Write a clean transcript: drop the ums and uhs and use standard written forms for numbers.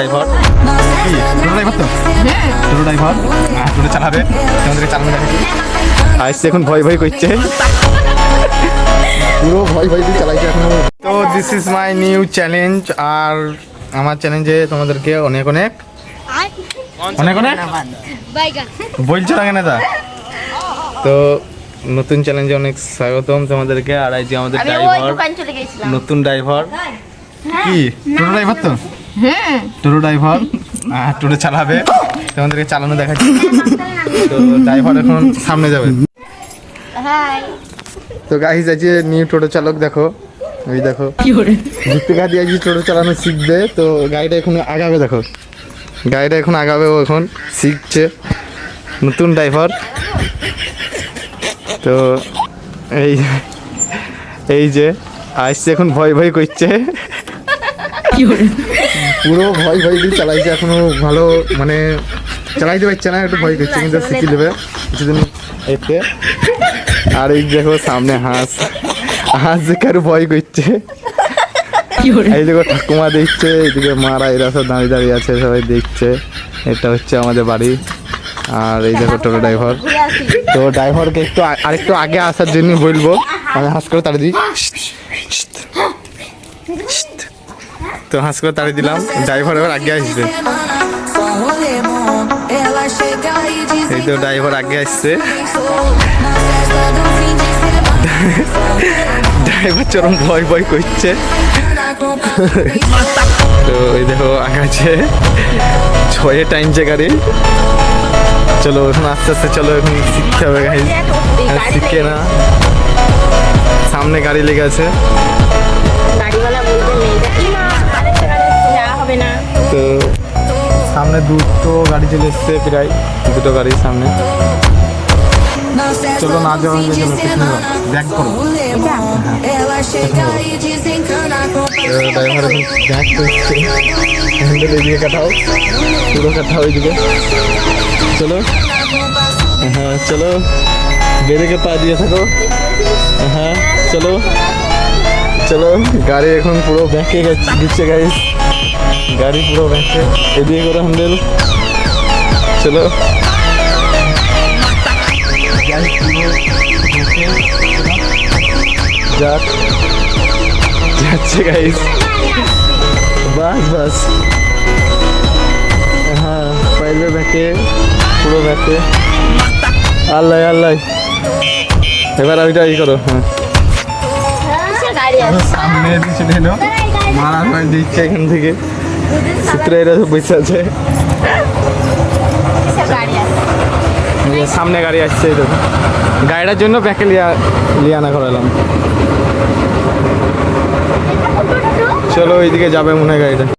Driver কি টোটো driver তো টোটো driver টোটো চালাবে আমাদেরকে চালানো দেখে আসছে এখন ভয় ভয় করছে পুরো ভয় ভয় দিয়ে চালাইছে এখন। তো this is my new challenge আর আমার চ্যালেঞ্জে তোমাদেরকে অনেক অনেক অনেক অনেক বলছো না কেন দা। তো নতুন চ্যালেঞ্জে অনেক স্বাগতম তোমাদেরকে। আর এই যে আমাদের ড্রাইভার নতুন ড্রাইভার কি টোটো ড্রাইভার তো টোটো ড্রাইভার টোটো চালাবে তোমাদেরকে চালানো দেখাচ্ছি। তো ড্রাইভার এখন সামনে যাবে। তো গাইস আছে নিউ টোটো চালক দেখো ওই দেখো দীপিকা দিয়ে আজকে টোটো চালানো শিখবে। তো গাড়িটা এখন আগাবে দেখো গাড়িটা এখন আগাবে ও এখন শিখছে নতুন ড্রাইভার। তো এই যে আসছে এখন ভয় ভয় করছে পুরো ভয় ভয় দিয়ে চালাইছে এখনো ভালো মানে চালাইতে পারছে না একটু ভয় করছে কিন্তু শিখে দেবে কিছুদিন এতে। আর এই দেখো সামনে হাঁস দেখে আরো ভয় করছে। এই দেখো ঠাকুমা দেখছে এইদিকে মারা এরা সব দাঁড়িয়ে দাঁড়িয়ে আছে সবাই দেখছে। এটা হচ্ছে আমাদের বাড়ি। আর এই দেখো টোটো ড্রাইভার। তো ড্রাইভারকে একটু আরেকটু আগে আসার জন্য বলবো আমি হাঁস করে তাড়িয়ে দিই। তো হাঁস করে তাড়িয়ে দিলাম ড্রাইভার এবার আগে আসবে। এই তো ড্রাইভার আগে আসছে ড্রাইভার চরম ভয় ভয় করছে। তো এই দেখো আগে আছে ছয়ে টাইমছে গাড়ি। চলো এখন আস্তে আস্তে চলো এখন শিখতে হবে শিখে না সামনে গাড়ি লেগে আছে। তো সামনে দুটো গাড়ি চলে এসছে প্রায় দুটো গাড়ি সামনে। চলো না যাওয়া ব্যাক করো ড্রাইভার ব্যাক করছে হ্যান্ডেল এদিকে কাটাও পুরো কাটাও ওইদিকে। চলো হ্যাঁ চলো বেরেকে পা দিয়ে থাকো হ্যাঁ চলো চলো গাড়ি এখন পুরো ব্যাকে দিচ্ছে গাইস গাড়ি পুরো ব্যাকে এদিকে করো হ্যান্ডেল। চলো যাক যাচ্ছে গাইস বাস বাস হ্যাঁ পাইলে ব্যাকে পুরো ব্যাকে আল্লাহ আল্লাহ। এবার ওইটা ই করো হ্যাঁ সামনে চলে এলো মারা ভয় দিচ্ছে এখান থেকে সূত্রে এরা বসে আছে সামনে গাড়ি আসছে এই দেখো গাড়িটার জন্য ব্যাকে লিয়ানা করালাম। চলো ওইদিকে যাবে মনে হয় গাড়িটা।